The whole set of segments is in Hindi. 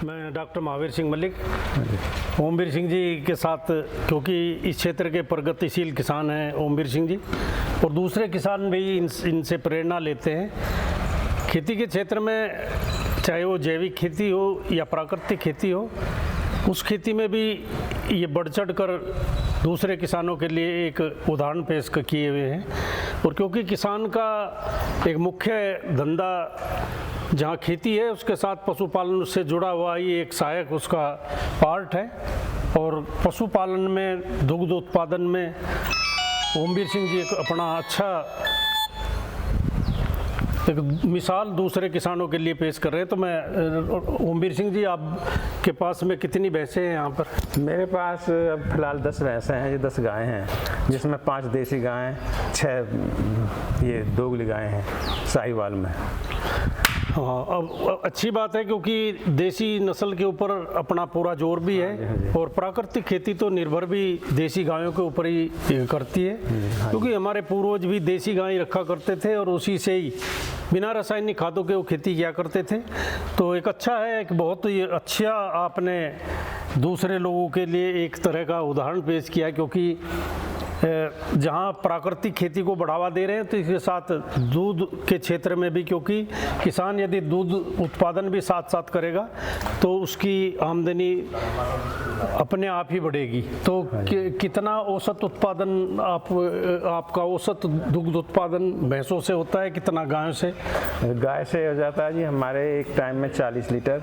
मैं डॉक्टर महावीर सिंह मलिक ओमवीर सिंह जी के साथ, क्योंकि इस क्षेत्र के प्रगतिशील किसान हैं ओमवीर सिंह जी, और दूसरे किसान भी इनसे प्रेरणा लेते हैं। खेती के क्षेत्र में चाहे वो जैविक खेती हो या प्राकृतिक खेती हो, उस खेती में भी ये बढ़ चढ़ कर दूसरे किसानों के लिए एक उदाहरण पेश किए हुए हैं। और क्योंकि किसान का एक मुख्य धंधा जहाँ खेती है, उसके साथ पशुपालन से जुड़ा हुआ ही एक सहायक उसका पार्ट है। और पशुपालन में, दुग्ध उत्पादन में ओमवीर सिंह जी एक अपना अच्छा एक मिसाल दूसरे किसानों के लिए पेश कर रहे हैं। तो मैं ओमवीर सिंह जी, आपके पास में कितनी भैंसें हैं यहाँ पर? मेरे पास अब फिलहाल 10 भैंसें हैं, ये 10 गायें हैं, जिसमें 5 देसी गायें, 6 ये दोगली गायें हैं साहिवाल में। हाँ, अब अच्छी बात है, क्योंकि देसी नस्ल के ऊपर अपना पूरा जोर भी है और प्राकृतिक खेती तो निर्भर भी देसी गायों के ऊपर ही करती है, क्योंकि हमारे पूर्वज भी देसी गाय रखा करते थे और उसी से ही बिना रासायनिक खादों के वो खेती किया करते थे। तो एक अच्छा है, एक बहुत ही अच्छा आपने दूसरे लोगों के लिए एक तरह का उदाहरण पेश किया है, क्योंकि जहाँ प्राकृतिक खेती को बढ़ावा दे रहे हैं, तो इसके साथ दूध के क्षेत्र में भी, क्योंकि किसान यदि दूध उत्पादन भी साथ साथ करेगा तो उसकी आमदनी अपने आप ही बढ़ेगी। तो कितना औसत उत्पादन आपका औसत दुग्ध उत्पादन भैंसों से होता है, कितना गायों से? गाय से हो जाता है जी हमारे एक टाइम में 40 लीटर,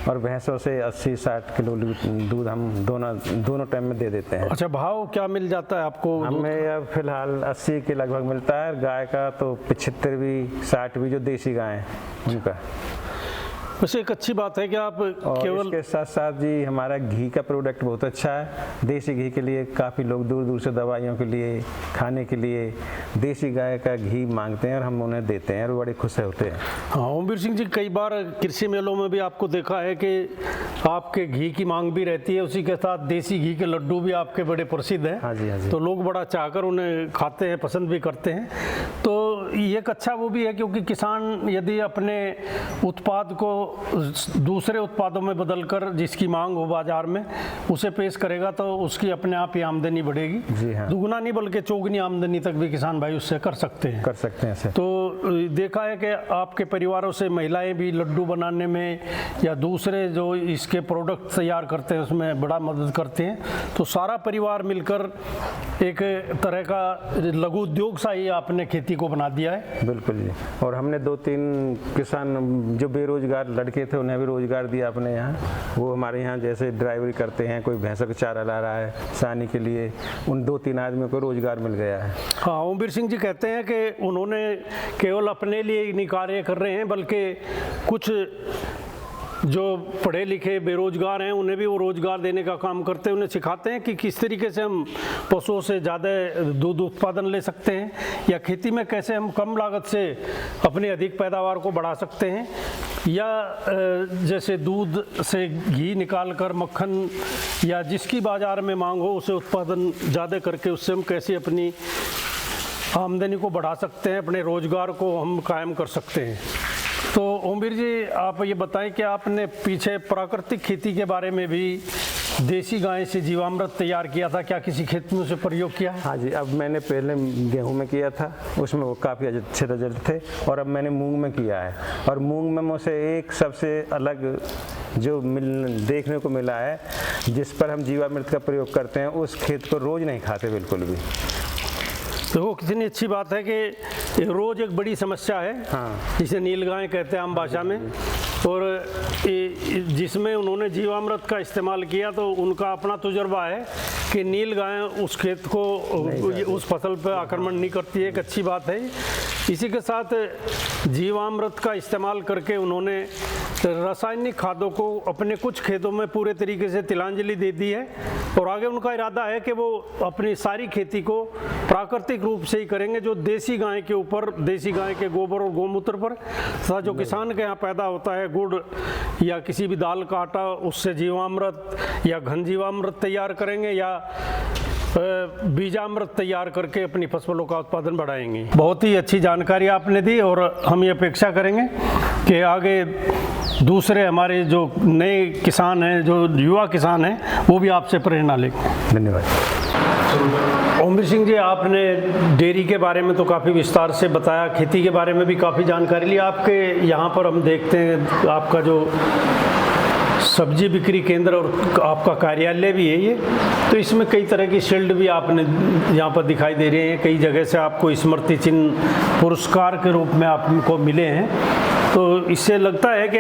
और भैंसों से 80-60 किलो दूध हम दोनों टाइम में दे देते हैं। अच्छा, भाव क्या मिल जाता है आपको? हमें अब फिलहाल 80 के लगभग मिलता है, गाय का तो 75 भी 60 भी, जो देसी गाय हैं उनका। वैसे एक अच्छी बात है कि आप केवल इसके साथ साथ जी हमारा घी का प्रोडक्ट बहुत अच्छा है। देसी घी के लिए काफ़ी लोग दूर दूर से दवाइयों के लिए, खाने के लिए देसी गाय का घी मांगते हैं और हम उन्हें देते हैं और बड़े खुश होते हैं। हाँ, ओमवीर सिंह जी, कई बार कृषि मेलों में भी आपको देखा है कि आपके घी की मांग भी रहती है, उसी के साथ देसी घी के लड्डू भी आपके बड़े प्रसिद्ध हैं। हाँ जी, हाँ जी। तो लोग बड़ा चाहकर उन्हें खाते हैं, पसंद भी करते हैं। तो ये एक अच्छा वो भी है, क्योंकि किसान यदि अपने उत्पाद को दूसरे उत्पादों में बदलकर जिसकी मांग हो बाजार में उसे पेश करेगा, तो उसकी अपने आप ही आमदनी बढ़ेगी। जी हाँ। दुगना नहीं बल्कि चौगुनी आमदनी तक भी किसान भाई उससे कर सकते हैं सर। तो देखा है कि आपके परिवारों से महिलाएं भी लड्डू बनाने में या दूसरे जो इसके प्रोडक्ट तैयार करते हैं उसमें बड़ा मदद करते हैं। तो सारा परिवार मिलकर एक तरह का लघु उद्योग सा ही आपने खेती को बना दिया है। बिल्कुल जी। और हमने 2-3 किसान जो बेरोजगार लड़के थे उन्हें भी रोजगार दिया अपने यहाँ। वो हमारे यहाँ जैसे ड्राइवरी करते हैं, कोई भैंसों का चारा ला रहा है सानी के लिए, उन 2-3 आदमियों को रोजगार मिल गया है। हाँ, ओमवीर सिंह जी कहते हैं कि उन्होंने केवल अपने लिए ही नहीं कार्य कर रहे हैं, बल्कि कुछ जो पढ़े लिखे बेरोजगार हैं उन्हें भी वो रोजगार देने का काम करते हैं। उन्हें सिखाते हैं कि किस तरीके से हम पशुओं से ज़्यादा दूध उत्पादन ले सकते हैं, या खेती में कैसे हम कम लागत से अपनी अधिक पैदावार को बढ़ा सकते हैं, या जैसे दूध से घी निकाल कर मक्खन या जिसकी बाज़ार में मांग हो उसे उत्पादन ज़्यादा करके उससे हम कैसे अपनी आमदनी को बढ़ा सकते हैं, अपने रोजगार को हम कायम कर सकते हैं। तो ओमवीर जी, आप ये बताएं कि आपने पीछे प्राकृतिक खेती के बारे में भी देसी गाय से जीवामृत तैयार किया था, क्या किसी खेत में उसे प्रयोग किया है? हाँ जी, अब मैंने पहले गेहूं में किया था, उसमें वो काफ़ी अच्छे रिजल्ट थे, और अब मैंने मूंग में किया है। और मूंग में मुझे एक सबसे अलग जो देखने को मिला है, जिस पर हम जीवामृत का प्रयोग करते हैं, उस खेत को रोज़ नहीं खाते बिल्कुल भी। देखो कितनी अच्छी बात है कि रोज़ एक बड़ी समस्या है। हाँ। जिसे नीलगाय कहते हैं आम भाषा में, और जिसमें उन्होंने जीवामृत का इस्तेमाल किया, तो उनका अपना तजुर्बा है कि नीलगाय उस खेत को, उस फसल पर आक्रमण नहीं करती है। एक अच्छी बात है। इसी के साथ जीवामृत का इस्तेमाल करके उन्होंने रासायनिक खादों को अपने कुछ खेतों में पूरे तरीके से तिलांजलि दे दी है, और आगे उनका इरादा है कि वो अपनी सारी खेती को प्राकृतिक रूप से ही करेंगे, जो देसी गाय के ऊपर, देसी गाय के गोबर और गोमूत्र पर, तथा जो किसान के यहाँ पैदा होता है गुड़ या किसी भी दाल का आटा, उससे जीवामृत या घन जीवामृत तैयार करेंगे, या बीजामृत तैयार करके अपनी फसलों का उत्पादन बढ़ाएंगे। बहुत ही अच्छी जानकारी आपने दी और हम ये अपेक्षा करेंगे कि आगे दूसरे हमारे जो नए किसान हैं, जो युवा किसान हैं, वो भी आपसे प्रेरणा लें। धन्यवाद। ओमवीर सिंह जी, आपने डेयरी के बारे में तो काफ़ी विस्तार से बताया, खेती के बारे में भी काफ़ी जानकारी ली। आपके यहाँ पर हम देखते हैं आपका जो सब्जी बिक्री केंद्र और आपका कार्यालय भी है ये, तो इसमें कई तरह की शील्ड भी आपने यहाँ पर दिखाई दे रहे हैं। कई जगह से आपको स्मृति चिन्ह पुरस्कार के रूप में आपको मिले हैं। तो इससे लगता है कि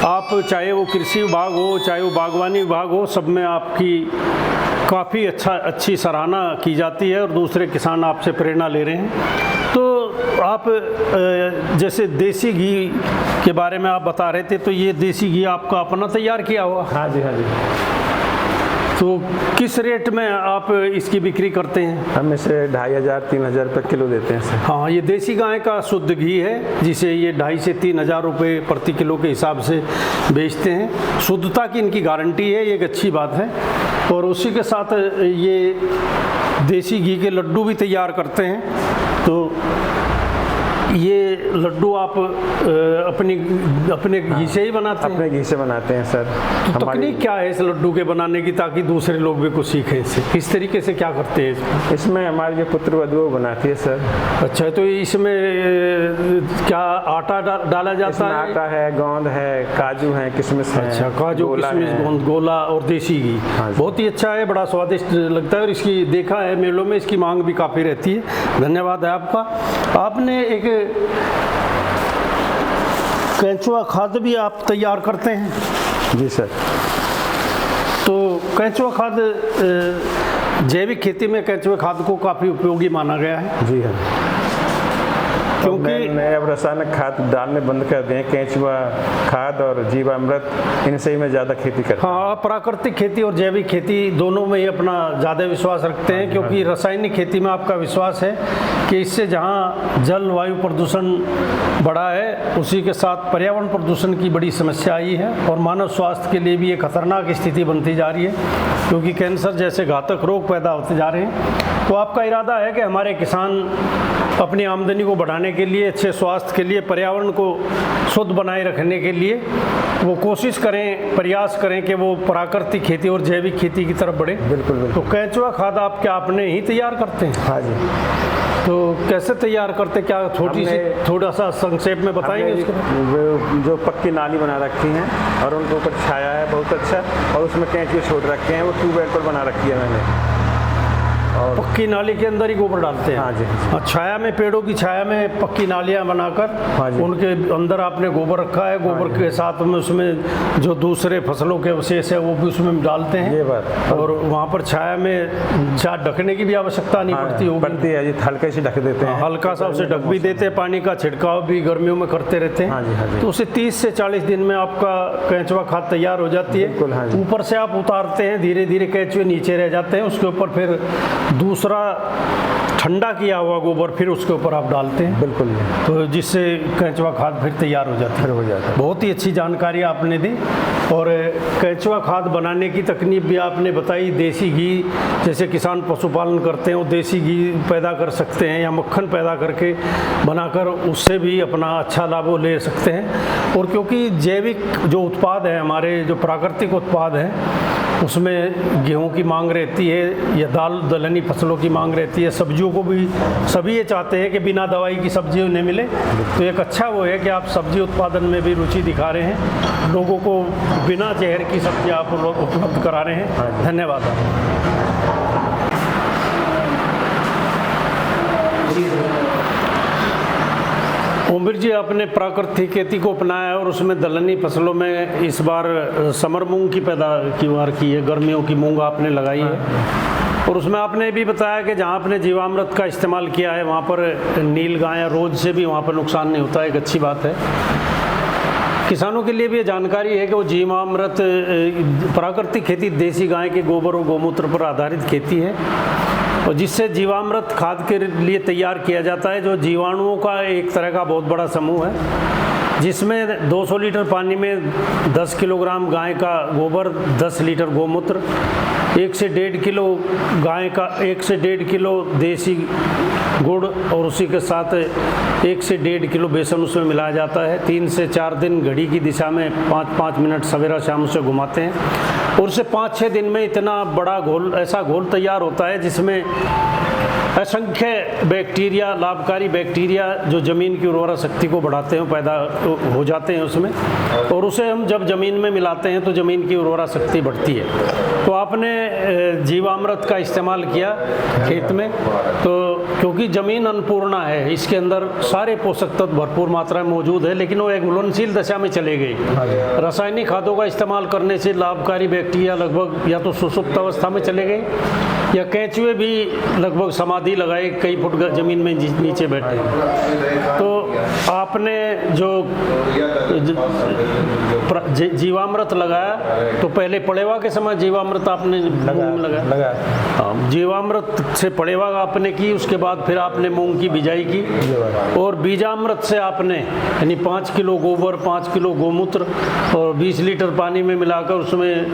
आप, चाहे वो कृषि विभाग हो, चाहे वो बागवानी विभाग हो, सब में आपकी काफ़ी अच्छी सराहना की जाती है और दूसरे किसान आपसे प्रेरणा ले रहे हैं। तो आप जैसे देसी घी के बारे में आप बता रहे थे, तो ये देसी घी आपका अपना तैयार किया हुआ? हाँ जी, हाँ जी। तो किस रेट में आप इसकी बिक्री करते हैं? हम इसे 2500-3000 रुपये किलो देते हैं सर। हाँ, ये देसी गाय का शुद्ध घी है जिसे ये 2500 से 3000 रुपये प्रति किलो के हिसाब से बेचते हैं। शुद्धता की इनकी गारंटी है, ये एक अच्छी बात है। और उसी के साथ ये देसी घी के लड्डू भी तैयार करते हैं। तो ये लड्डू आप अपने घी से ही बनाते हैं? अपने घी से बनाते हैं सर। तो तकनीक क्या है इस लड्डू के बनाने की, ताकि दूसरे लोग भी कुछ सीखें इससे? किस तरीके से क्या करते हैं इसमें हमारी जो पुत्र वधू बनाती है सर। अच्छा, तो इसमें क्या आटा डाला जाता है? आटा है, गोंद है, काजू है, किशमिश है। अच्छा, काजू, किशमिश, गोंद, गोला और देसी घी। बहुत ही अच्छा है, बड़ा स्वादिष्ट लगता है और इसकी देखा है मेलों में इसकी मांग भी काफ़ी रहती है। धन्यवाद है आपका। आपने एक केंचुआ खाद भी आप तैयार करते हैं? जी सर। तो केंचुआ खाद, जैविक खेती में केंचुआ खाद को काफ़ी उपयोगी माना गया है। जी हाँ, क्योंकि मैंने अब रासायनिक खाद डालने बंद कर दिए। केंचुआ खाद और जीवामृत, इनसे ही मैं ज़्यादा खेती करता हूँ। हाँ, प्राकृतिक खेती और जैविक खेती दोनों में ही अपना ज़्यादा विश्वास रखते हैं, क्योंकि रासायनिक खेती में आपका विश्वास है कि इससे जहाँ जल वायु प्रदूषण बढ़ा है, उसी के साथ पर्यावरण प्रदूषण की बड़ी समस्या आई है और मानव स्वास्थ्य के लिए भी एक खतरनाक स्थिति बनती जा रही है, क्योंकि कैंसर जैसे घातक रोग पैदा होते जा रहे हैं। तो आपका इरादा है कि हमारे किसान अपनी आमदनी को बढ़ाने के लिए, अच्छे स्वास्थ्य के लिए, पर्यावरण को शुद्ध बनाए रखने के लिए वो कोशिश करें, प्रयास करें कि वो प्राकृतिक खेती और जैविक खेती की तरफ बढ़े। बिल्कुल बिल्कुल। तो केंचुआ खाद आप क्या अपने ही तैयार करते हैं? हाँ जी। तो कैसे तैयार करते, क्या थोड़ा सा संक्षेप में बताएंगे उसके? जो पक्की नाली बना रखी हैं और उनके ऊपर छाया है बहुत अच्छा, और उसमें केंचुए छोड़ रखे हैं। वो ट्यूबवेल पर बना रखी है मैंने, और पक्की नाली के अंदर ही गोबर डालते हैं? हाँ जी। छाया में, पेड़ों की छाया में पक्की नालियाँ बनाकर, हाँ जी, उनके अंदर आपने गोबर रखा है। गोबर के साथ में उसमें जो दूसरे फसलों के अवशेष है वो भी उसमें डालते हैं। ये बात। और वहाँ पर छाया में ढकने की भी आवश्यकता नहीं पड़ती होगी? पड़ती है जी, हल्के से ढक देते हैं। हल्का सा उसे ढक भी देते हैं। पानी का छिड़काव भी गर्मियों में करते रहते हैं। हाँ जी, हाँ जी। तो उसे 30 से 40 दिन में आपका केंचुआ खाद तैयार हो जाती है। बिल्कुल, हाँ जी। ऊपर से आप उतारते हैं, धीरे धीरे केंचुए नीचे रह जाते हैं। उसके ऊपर फिर दूसरा ठंडा किया हुआ गोबर फिर उसके ऊपर आप डालते हैं। बिल्कुल। तो जिससे केंचुआ खाद फिर तैयार हो जाती है। बहुत ही अच्छी जानकारी आपने दी। और केंचुआ खाद बनाने की तकनीक भी आपने बताई। देसी घी, जैसे किसान पशुपालन करते हैं वो देसी घी पैदा कर सकते हैं या मक्खन पैदा करके बनाकर उससे भी अपना अच्छा लाभ ले सकते हैं। और क्योंकि जैविक जो उत्पाद हैं, हमारे जो प्राकृतिक उत्पाद हैं, उसमें गेहूं की मांग रहती है या दाल दलहनी फसलों की मांग रहती है। सब्जियों को भी सभी ये चाहते हैं कि बिना दवाई की सब्जी उन्हें मिले। तो एक अच्छा वो है कि आप सब्जी उत्पादन में भी रुचि दिखा रहे हैं, लोगों को बिना जहर की सब्जी आप उपलब्ध करा रहे हैं। धन्यवाद। ओमवीर जी, आपने प्राकृतिक खेती को अपनाया है और उसमें दलहनी फसलों में इस बार समर मूंग की पैदावार की है। गर्मियों की मूंग आपने लगाई है और उसमें आपने भी बताया कि जहाँ आपने जीवामृत का इस्तेमाल किया है वहाँ पर नीलगाय रोज से भी वहाँ पर नुकसान नहीं होता है। एक अच्छी बात है। किसानों के लिए भी ये जानकारी है कि वो जीवामृत प्राकृतिक खेती देसी गाय के गोबर और गौमूत्र पर आधारित खेती है और जिससे जीवामृत खाद के लिए तैयार किया जाता है, जो जीवाणुओं का एक तरह का बहुत बड़ा समूह है, जिसमें 200 लीटर पानी में 10 किलोग्राम गाय का गोबर, 10 लीटर गौमूत्र 1 से 1.5 किलो गाय का, 1 से 1.5 किलो देसी गुड़ और उसी के साथ 1 से 1.5 किलो बेसन उसमें मिलाया जाता है। 3 से 4 दिन घड़ी की दिशा में 5-5 मिनट सवेरा शाम उसे घुमाते हैं और उससे 5-6 दिन में इतना बड़ा घोल, ऐसा घोल तैयार होता है जिसमें असंख्य बैक्टीरिया, लाभकारी बैक्टीरिया जो ज़मीन की उर्वरा शक्ति को बढ़ाते हैं, पैदा हो जाते हैं उसमें, और उसे हम जब ज़मीन में मिलाते हैं तो ज़मीन की उर्वरा शक्ति बढ़ती है। तो आपने जीवामृत का इस्तेमाल किया खेत में, तो क्योंकि ज़मीन अन्नपूर्णा है, इसके अंदर सारे पोषक तत्व भरपूर मात्रा में मौजूद है, लेकिन वो एक घुलनशील दशा में चले गई। रासायनिक खादों का इस्तेमाल करने से लाभकारी बैक्टीरिया लगभग या तो सुसुप्त अवस्था में चले गए या केंचुए भी लगभग समाधि लगाए कई फुट ज़मीन में नीचे बैठे। तो आपने जो जीवामृत लगाया, तो पहले पड़ेवा के समय जीवामृत आपने मूंग में लगाया। हाँ, जीवामृत से पड़ेवा आपने की, उसके बाद फिर आपने मूंग की बिजाई की और बीजामृत से आपने यानी 5 किलो गोबर, 5 किलो गोमूत्र और 20 लीटर पानी में मिलाकर उसमें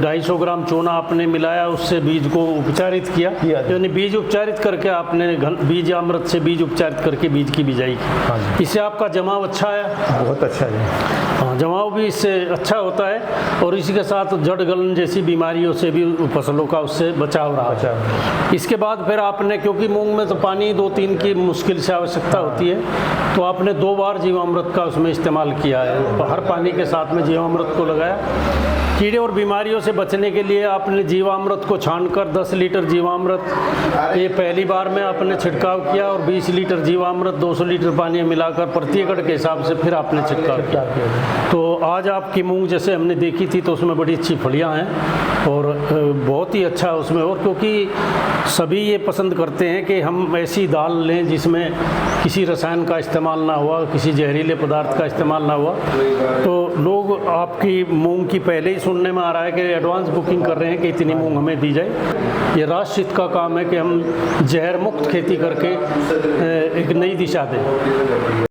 250 ग्राम चूना आपने मिलाया, उससे बीज को उपचारित किया, यानी बीज उपचारित करके आपने बीज अमृत से बीज उपचारित करके बीज की बिजाई की। इससे आपका जमाव अच्छा है, बहुत अच्छा है। हाँ, जमाव भी इससे अच्छा होता है और इसी के साथ जड़ गलन जैसी बीमारियों से भी फसलों का उससे बचाव रहा। इसके बाद फिर आपने, क्योंकि मूंग में तो पानी 2-3 की मुश्किल से आवश्यकता होती है, तो आपने 2 बार जीवामृत का उसमें इस्तेमाल किया है। हर पानी के साथ में जीवामृत को लगाया। कीड़े और बीमारियों से बचने के लिए आपने जीवामृत को छानकर 10 लीटर जीवामृत ये पहली बार में आपने छिड़काव किया और 20 लीटर जीवामृत 200 लीटर पानी में मिलाकर प्रति एकड़ के हिसाब से फिर आपने छिड़काव किया। तो आज आपकी मूंग जैसे हमने देखी थी तो उसमें बड़ी अच्छी फलियां हैं और बहुत ही अच्छा उसमें, और क्योंकि सभी ये पसंद करते हैं कि हम ऐसी दाल लें जिसमें किसी रसायन का इस्तेमाल ना हुआ, किसी जहरीले पदार्थ का इस्तेमाल ना हुआ, तो लोग आपकी मूंग की पहले ही सुनने में आ रहा है कि एडवांस बुकिंग कर रहे हैं कि इतनी मूंग हमें दी जाए। ये राष्ट्र हित का काम है कि हम जहर मुक्त खेती करके एक नई दिशा दें।